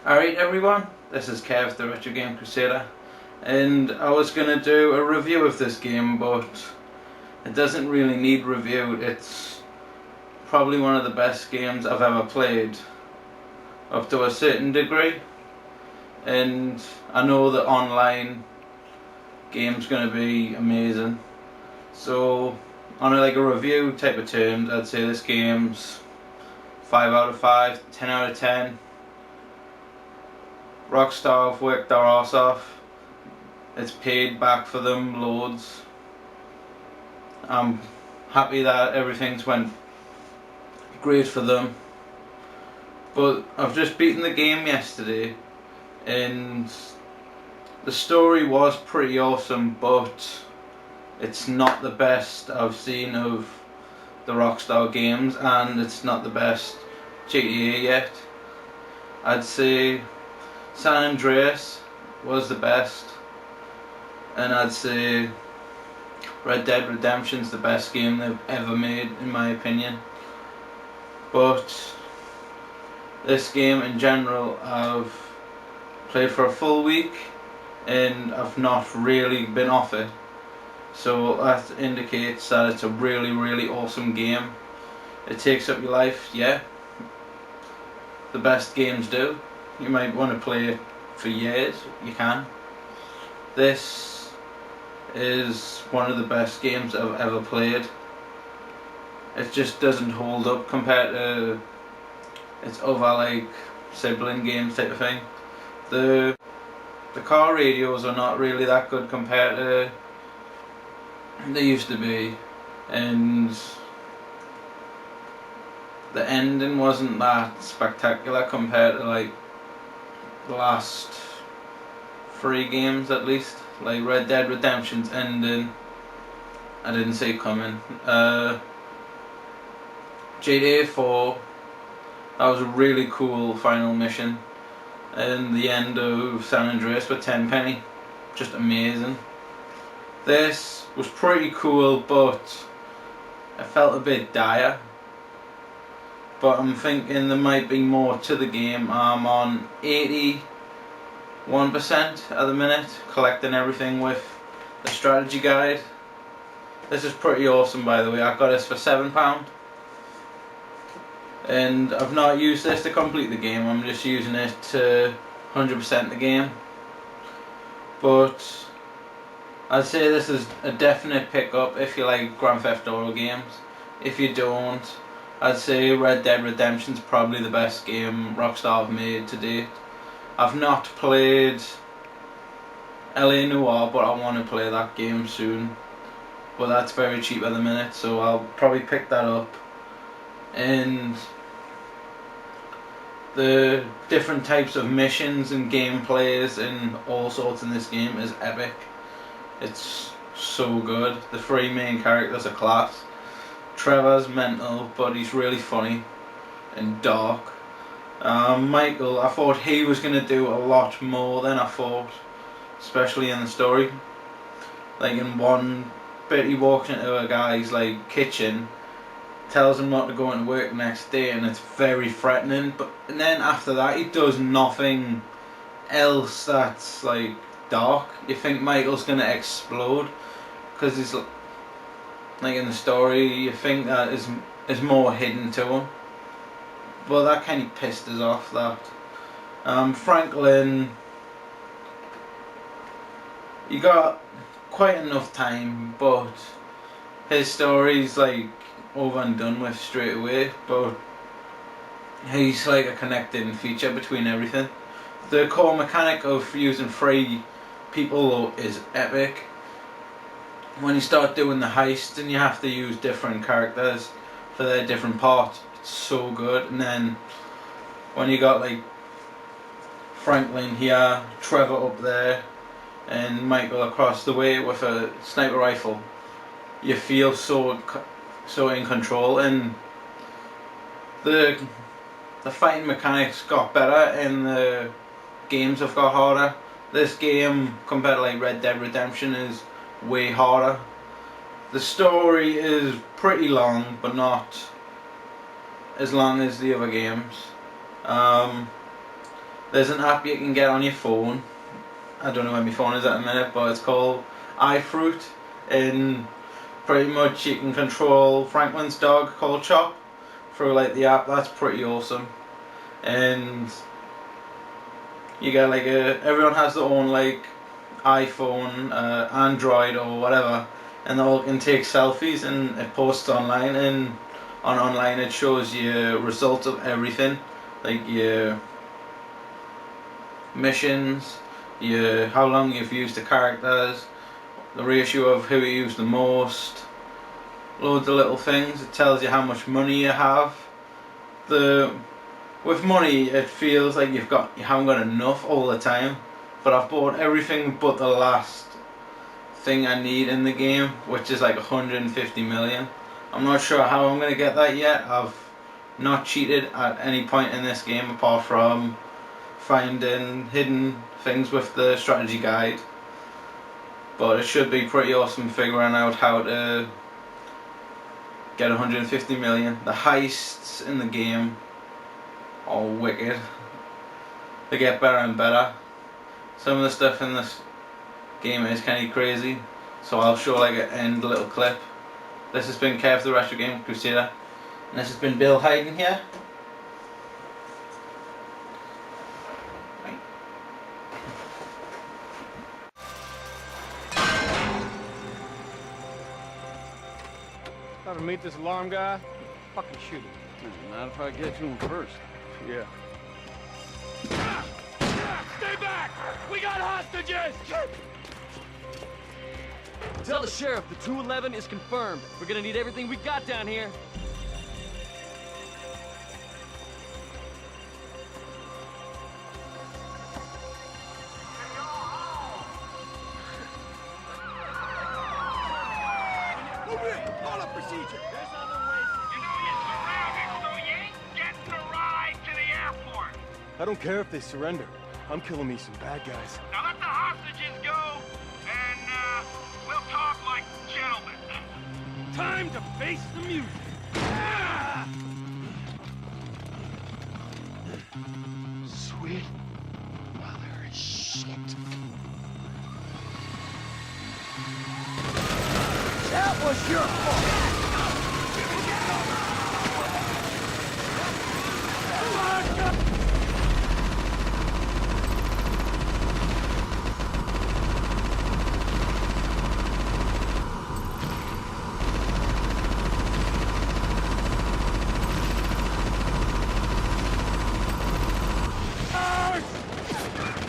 Alright everyone, this is Kev, the Retro Game Crusader, and I was going to do a review of this game, but it doesn't really need review. It's probably one of the best games I've ever played, up to a certain degree, and I know the online game's going to be amazing. So on a review type of terms, I'd say this game's 5 out of 5, 10 out of 10. Rockstar have worked their arse off. It's paid back for them loads. I'm happy that everything's went great for them. But I've just beaten the game yesterday, and the story was pretty awesome, but it's not the best I've seen of the Rockstar games, and it's not the best GTA yet. I'd say San Andreas was the best, and I'd say Red Dead Redemption's the best game they've ever made, in my opinion. But this game in general, I've played for a full week and I've not really been off it, so that indicates that it's a really awesome game. It takes up your life, yeah, the best games do. You might want to play it for years, you can. This is one of the best games I've ever played. It just doesn't hold up compared to its other sibling games type of thing. The car radios are not really that good compared to they used to be, and the ending wasn't that spectacular compared to the last 3 games at least. Like Red Dead Redemption's ending, I didn't see it coming. GTA 4, that was a really cool final mission, and the end of San Andreas with Tenpenny, just amazing. This was pretty cool, but it felt a bit dire. But I'm thinking there might be more to the game. I'm on 81% at the minute, collecting everything with the strategy guide. This is pretty awesome, by the way. I got this for £7, and I've not used this to complete the game. I'm just using it to 100% the game. But I'd say this is a definite pickup if you like Grand Theft Auto games. If you don't, I'd say Red Dead Redemption's probably the best game Rockstar have made to date. I've not played LA Noire, but I want to play that game soon. But that's very cheap at the minute, so I'll probably pick that up. And the different types of missions and gameplays and all sorts in this game is epic. It's so good. The 3 main characters are class. Trevor's mental, but he's really funny and dark. Michael, I thought he was going to do a lot more than I thought, especially in the story. In one bit he walks into a guy's kitchen, tells him not to go into work the next day, and it's very threatening. And then after that he does nothing else that's dark. You think Michael's going to explode, because he's in the story, you think that is more hidden to him. Well, that kind of pissed us off, that. Franklin, you got quite enough time, but his story's over and done with straight away. But he's a connecting feature between everything. The core mechanic of using 3 people is epic. When you start doing the heist and you have to use different characters for their different parts, it's so good. And then when you got Franklin here, Trevor up there, and Michael across the way with a sniper rifle, you feel so in control. And the fighting mechanics got better and the games have got harder. This game compared to Red Dead Redemption is way harder. The story is pretty long, but not as long as the other games. There's an app you can get on your phone. I don't know where my phone is at the minute, but it's called iFruit, and pretty much you can control Franklin's dog called Chop through like the app. That's pretty awesome. And you get like everyone has their own like iPhone, Android or whatever, and they all can take selfies and it posts online, and on online it shows you results of everything, like your missions, how long you've used the characters, the ratio of who you use the most, loads of little things. It tells you how much money you have. With money it feels like you haven't got enough all the time, but I've bought everything but the last thing I need in the game, which is like 150 million. I'm not sure how I'm going to get that yet. I've not cheated at any point in this game apart from finding hidden things with the strategy guide, but it should be pretty awesome figuring out how to get 150 million. The heists in the game are wicked. They get better and better. Some of the stuff in this game is kind of crazy, so I'll show like an end little clip. This has been Kev the Retro Game Crusader, and this has been Bill Hayden here. How to meet this alarm guy? Fucking shoot him. Not if I get to him first. Yeah. Stay back! We got hostages! Tell the sheriff the 211 is confirmed. We're gonna need everything we got down here. Move in! Call up procedure! There's other ways. You know you're surrounded, so you ain't getting a ride to the airport. I don't care if they surrender. I'm killing me some bad guys. Now let the hostages go, and we'll talk like gentlemen. Time to face the music. Sweet mother of shit. That was your fault!